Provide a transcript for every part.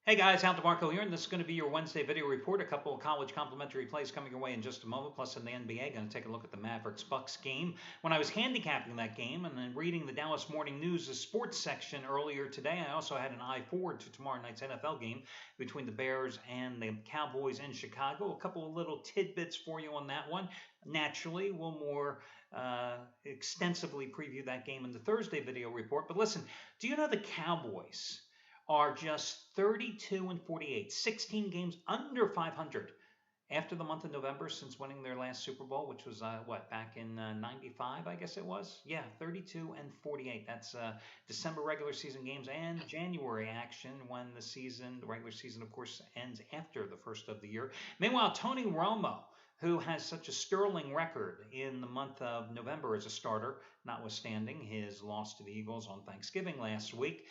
Hey guys, Al DeMarco here, and this is going to be your Wednesday video report. A couple of college complimentary plays coming your way in just a moment, plus in the NBA, going to take a look at the Mavericks-Bucks game. When I was handicapping that game and then reading the Dallas Morning News, the sports section earlier today, I also had an eye forward to tomorrow night's NFL game between the Bears and the Cowboys in Chicago. A couple of little tidbits for you on that one. Naturally, we'll more extensively preview that game in the Thursday video report. But listen, do you know the Cowboys are just 32 and 48, 16 games under 500 after the month of November since winning their last Super Bowl, which was back in 95, I guess it was. Yeah, 32 and 48. That's December regular season games and January action when the regular season, of course, ends after the first of the year. Meanwhile, Tony Romo, who has such a sterling record in the month of November as a starter, notwithstanding his loss to the Eagles on Thanksgiving last week.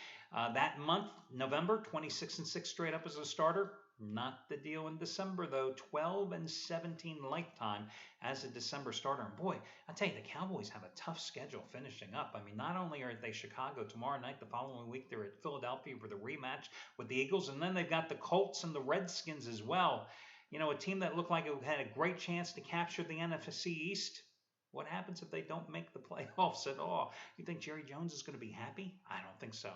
That month, November, 26 and 6 straight up as a starter. Not the deal in December, though. 12 and 17 lifetime as a December starter. And boy, I tell you, the Cowboys have a tough schedule finishing up. I mean, not only are they Chicago tomorrow night, the following week they're at Philadelphia for the rematch with the Eagles, and then they've got the Colts and the Redskins as well. You know, a team that looked like it had a great chance to capture the NFC East. What happens if they don't make the playoffs at all? You think Jerry Jones is going to be happy? I don't think so.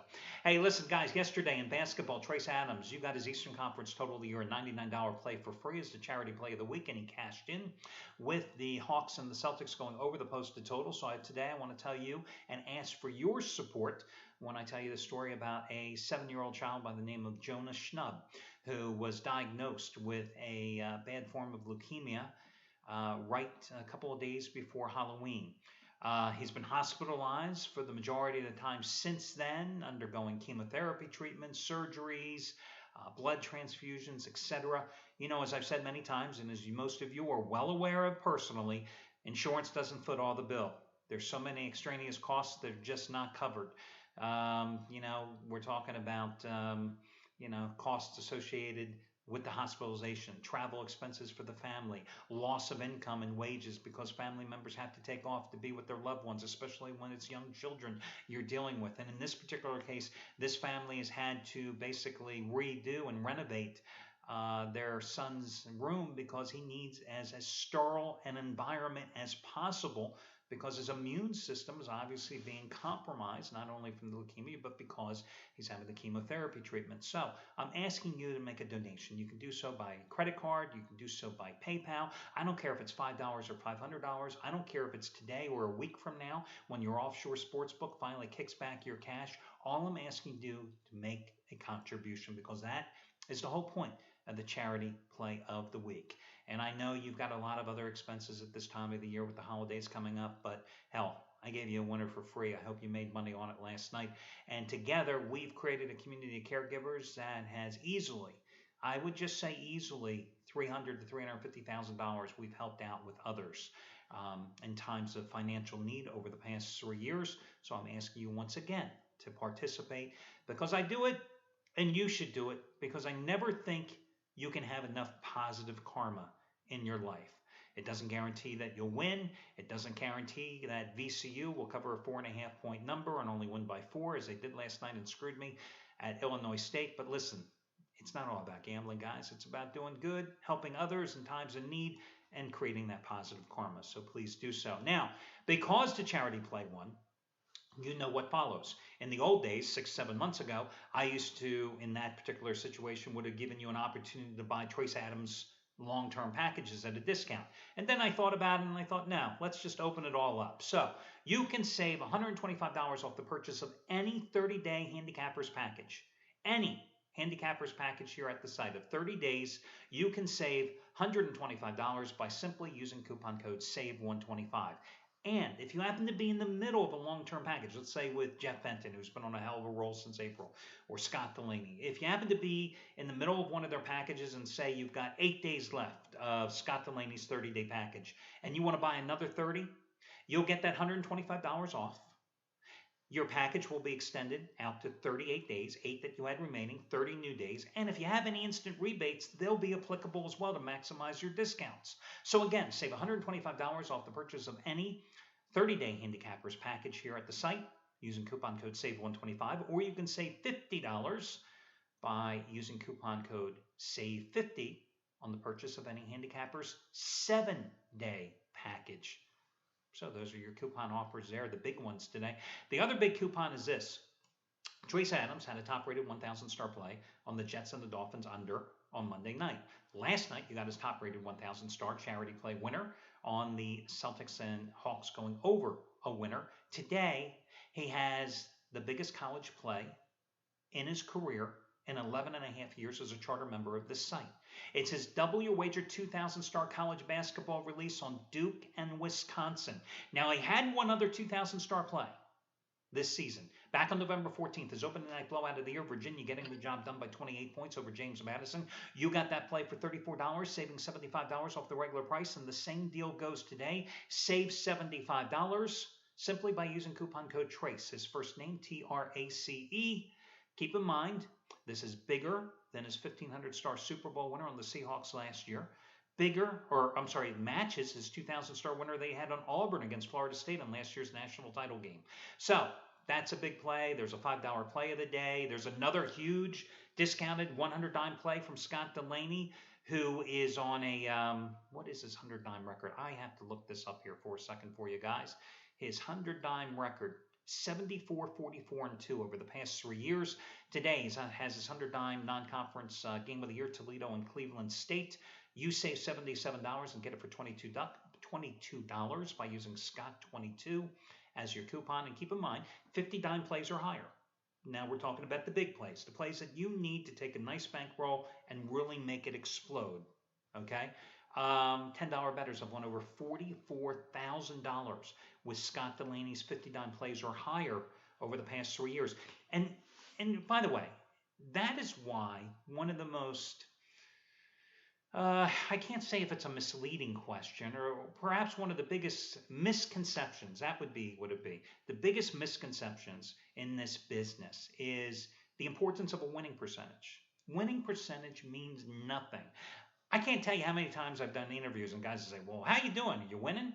Hey, listen, guys, yesterday in basketball, Trace Adams, you got his Eastern Conference Total of the Year, a $99 play for free as the charity play of the week, and he cashed in with the Hawks and the Celtics going over the posted total. So today I want to tell you and ask for your support when I tell you the story about a 7-year-old child by the name of Jonah Schnub, who was diagnosed with a bad form of leukemia right a couple of days before Halloween. He's been hospitalized for the majority of the time since then, undergoing chemotherapy treatments, surgeries, blood transfusions, etc. You know, as I've said many times, and as most of you are well aware of personally, insurance doesn't foot all the bill. There's so many extraneous costs that are just not covered. We're talking about, costs associated with the hospitalization, travel expenses for the family, loss of income and wages because family members have to take off to be with their loved ones, especially when it's young children you're dealing with. And in this particular case, this family has had to basically redo and renovate their son's room because he needs as sterile an environment as possible because his immune system is obviously being compromised, not only from the leukemia, but because he's having the chemotherapy treatment. So I'm asking you to make a donation. You can do so by credit card. You can do so by PayPal. I don't care if it's $5 or $500. I don't care if it's today or a week from now when your offshore sportsbook finally kicks back your cash. All I'm asking you to make a contribution because that is the whole point of the charity play of the week. And I know you've got a lot of other expenses at this time of the year with the holidays coming up, but hell, I gave you a winner for free. I hope you made money on it last night. And together, we've created a community of caregivers that has easily, I would just say easily, $300,000 to $350,000 we've helped out with others in times of financial need over the past 3 years. So I'm asking you once again to participate because I do it and you should do it because I never think you can have enough positive karma in your life. It doesn't guarantee that you'll win. It doesn't guarantee that VCU will cover a 4.5-point number and only win by 4, as they did last night and screwed me at Illinois State. But listen, it's not all about gambling, guys. It's about doing good, helping others in times of need, and creating that positive karma. So please do so. Now, because the charity play won, you know what follows. In the old days, 6, 7 months ago, I used to, in that particular situation, would have given you an opportunity to buy Trace Adams long-term packages at a discount. And then I thought about it and I thought, no, let's just open it all up. So you can save $125 off the purchase of any 30-day handicappers package. Any handicappers package here at the site of 30 days, you can save $125 by simply using coupon code SAVE125. And if you happen to be in the middle of a long-term package, let's say with Jeff Fenton, who's been on a hell of a roll since April, or Scott Delaney, if you happen to be in the middle of one of their packages and say you've got 8 days left of Scott Delaney's 30-day package, and you want to buy another 30, you'll get that $125 off. Your package will be extended out to 38 days, 8 that you had remaining, 30 new days. And if you have any instant rebates, they'll be applicable as well to maximize your discounts. So again, save $125 off the purchase of any 30-day handicappers package here at the site using coupon code SAVE125, or you can save $50 by using coupon code SAVE50 on the purchase of any handicapper's 7-day package. So those are your coupon offers there, the big ones today. The other big coupon is this. Trace Adams had a top-rated 1,000-star play on the Jets and the Dolphins under on Monday night. Last night, you got his top-rated 1,000-star charity play winner on the Celtics and Hawks going over a winner. Today, he has the biggest college play in his career in 11 and a half years as a charter member of this site. It's his double your wager 2,000-star college basketball release on Duke and Wisconsin. Now, he had one other 2,000-star play this season. Back on November 14th, his opening night blowout of the year, Virginia getting the job done by 28 points over James Madison. You got that play for $34, saving $75 off the regular price, and the same deal goes today. Save $75 simply by using coupon code TRACE, his first name, TRACE. Keep in mind, this is bigger than his 1,500-star Super Bowl winner on the Seahawks last year. Matches his 2,000-star winner they had on Auburn against Florida State in last year's national title game. So that's a big play. There's a $5 play of the day. There's another huge discounted 100-dime play from Scott Delaney, who is on a, what is his 100-dime record? I have to look this up here for a second for you guys. His 100-dime record, 74, 44, and 2 over the past 3 years. Today, he has his 100-dime non-conference game of the year, Toledo and Cleveland State. You save $77 and get it for $22 by using Scott22 as your coupon. And keep in mind, 50-dime plays or higher. Now we're talking about the big plays, the plays that you need to take a nice bankroll and really make it explode. Okay? $10 bettors have won over $44,000 with Scott Delaney's 50-dime plays or higher over the past 3 years. And by the way, that is why one of the most, I can't say if it's a misleading question, or perhaps one of the biggest misconceptions, that would be what it be. The biggest misconceptions in this business is the importance of a winning percentage. Winning percentage means nothing. I can't tell you how many times I've done interviews and guys say, well, how you doing? Are you winning?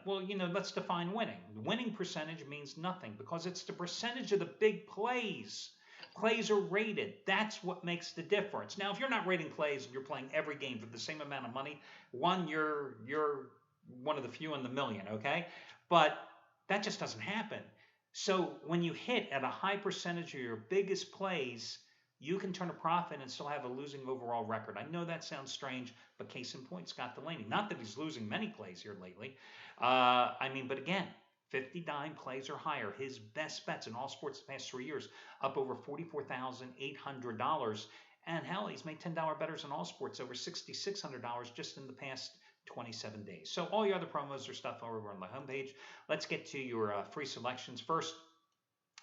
Well, let's define winning. Winning percentage means nothing because it's the percentage of the big plays. Plays are rated. That's what makes the difference. Now, if you're not rating plays and you're playing every game for the same amount of money, you're one of the few in the million, okay? But that just doesn't happen. So when you hit at a high percentage of your biggest plays, you can turn a profit and still have a losing overall record. I know that sounds strange, but case in point, Scott Delaney. Not that he's losing many plays here lately. But again, 50-dime plays or higher. His best bets in all sports the past 3 years, up over $44,800. And hell, he's made $10 bettors in all sports, over $6,600 just in the past 27 days. So all your other promos are stuff over on the homepage. Let's get to your free selections first.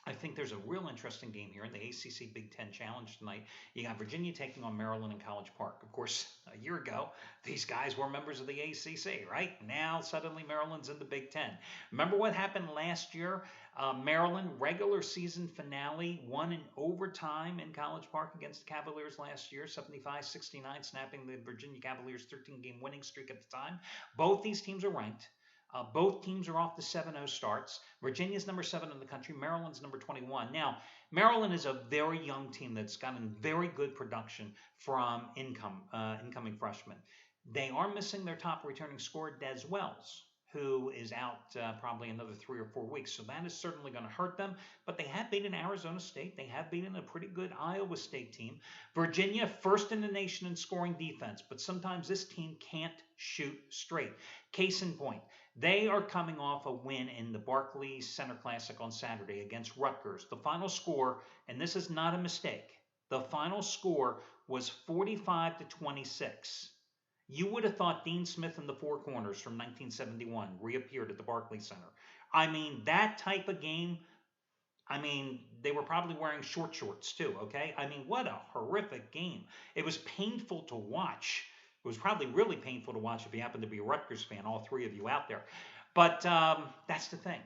I think there's a real interesting game here in the ACC Big Ten Challenge tonight. You got Virginia taking on Maryland in College Park. Of course, a year ago, these guys were members of the ACC, right? Now, suddenly, Maryland's in the Big Ten. Remember what happened last year? Maryland, regular season finale, won in overtime in College Park against the Cavaliers last year, 75-69, snapping the Virginia Cavaliers' 13-game winning streak at the time. Both these teams are ranked. Both teams are off the 7-0 starts. Virginia's number 7 in the country. Maryland's number 21. Now, Maryland is a very young team that's gotten very good production from incoming freshmen. They are missing their top returning scorer, Des Wells, who is out probably another 3 or 4 weeks. So that is certainly going to hurt them. But they have beaten Arizona State. They have beaten a pretty good Iowa State team. Virginia, first in the nation in scoring defense. But sometimes this team can't shoot straight. Case in point, they are coming off a win in the Barclays Center Classic on Saturday against Rutgers. The final score, and this is not a mistake, the final score was 45-26. You would have thought Dean Smith and the Four Corners from 1971 reappeared at the Barclays Center. I mean, that type of game, they were probably wearing shorts too, okay? What a horrific game. It was painful to watch. It was probably really painful to watch if you happen to be a Rutgers fan, all three of you out there. But that's the thing.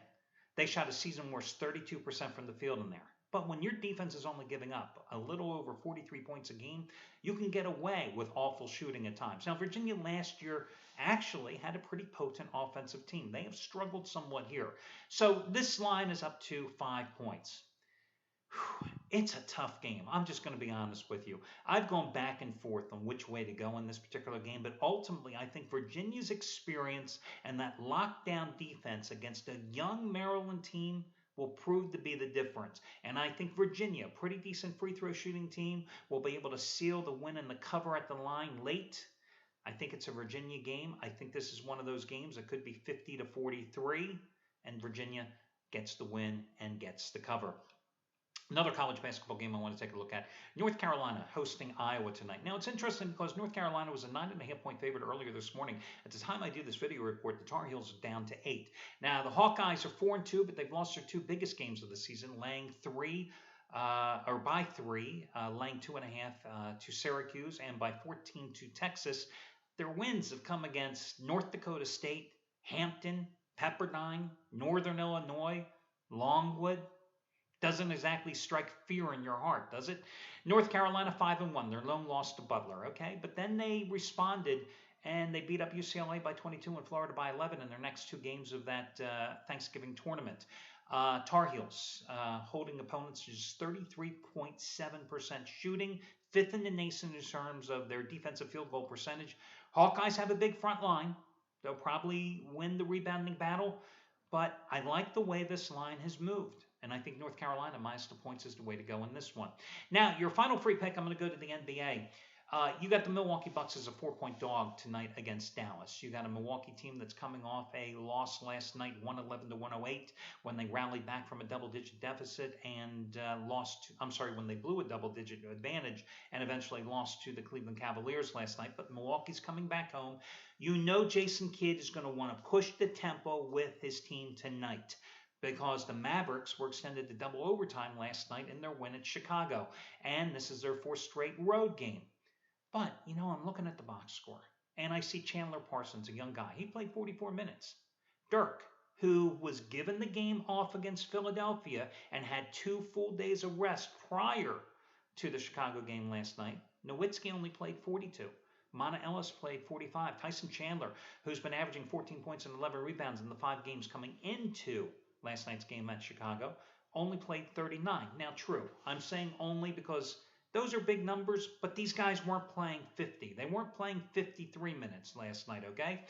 They shot a season worst 32% from the field in there. But when your defense is only giving up a little over 43 points a game, you can get away with awful shooting at times. Now, Virginia last year actually had a pretty potent offensive team. They have struggled somewhat here. So this line is up to 5 points. It's a tough game. I'm just going to be honest with you. I've gone back and forth on which way to go in this particular game, but ultimately, I think Virginia's experience and that lockdown defense against a young Maryland team will prove to be the difference. And I think Virginia, a pretty decent free throw shooting team, will be able to seal the win and the cover at the line late. I think it's a Virginia game. I think this is one of those games that could be 50 to 43, and Virginia gets the win and gets the cover. Another college basketball game I want to take a look at. North Carolina hosting Iowa tonight. Now, it's interesting because North Carolina was a 9.5-point favorite earlier this morning. At the time I do this video report, the Tar Heels are down to 8. Now, the Hawkeyes are 4-2, but they've lost their two biggest games of the season, laying by three, laying 2.5 to Syracuse, and by 14 to Texas. Their wins have come against North Dakota State, Hampton, Pepperdine, Northern Illinois, Longwood. Doesn't exactly strike fear in your heart, does it? North Carolina 5-1, their lone loss to Butler, okay? But then they responded and they beat up UCLA by 22 and Florida by 11 in their next two games of that Thanksgiving tournament. Tar Heels holding opponents to just 33.7% shooting, fifth in the nation in terms of their defensive field goal percentage. Hawkeyes have a big front line. They'll probably win the rebounding battle, but I like the way this line has moved. And I think North Carolina minus the points is the way to go in this one. Now, your final free pick, I'm going to go to the NBA. You got the Milwaukee Bucks as a 4-point dog tonight against Dallas. You got a Milwaukee team that's coming off a loss last night, 111 to 108, when they rallied back from a double-digit deficit and when they blew a double-digit advantage and eventually lost to the Cleveland Cavaliers last night. But Milwaukee's coming back home. You know Jason Kidd is going to want to push the tempo with his team tonight, because the Mavericks were extended to double overtime last night in their win at Chicago. And this is their fourth straight road game. But, I'm looking at the box score, and I see Chandler Parsons, a young guy. He played 44 minutes. Dirk, who was given the game off against Philadelphia and had 2 full days of rest prior to the Chicago game last night. Nowitzki only played 42. Monta Ellis played 45. Tyson Chandler, who's been averaging 14 points and 11 rebounds in the 5 games coming into last night's game at Chicago, only played 39. Now, true, I'm saying only because those are big numbers, but these guys weren't playing 50. They weren't playing 53 minutes last night, okay?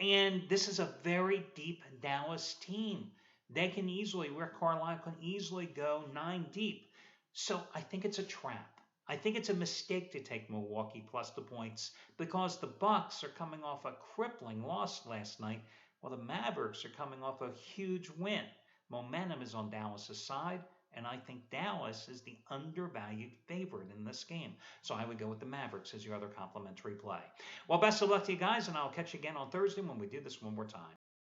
And this is a very deep Dallas team. They can easily, where Carlisle can easily go 9 deep. So I think it's a trap. I think it's a mistake to take Milwaukee plus the points because the Bucks are coming off a crippling loss last night, while the Mavericks are coming off a huge win. Momentum is on Dallas' side, and I think Dallas is the undervalued favorite in this game. So I would go with the Mavericks as your other complimentary play. Well, best of luck to you guys, and I'll catch you again on Thursday when we do this one more time.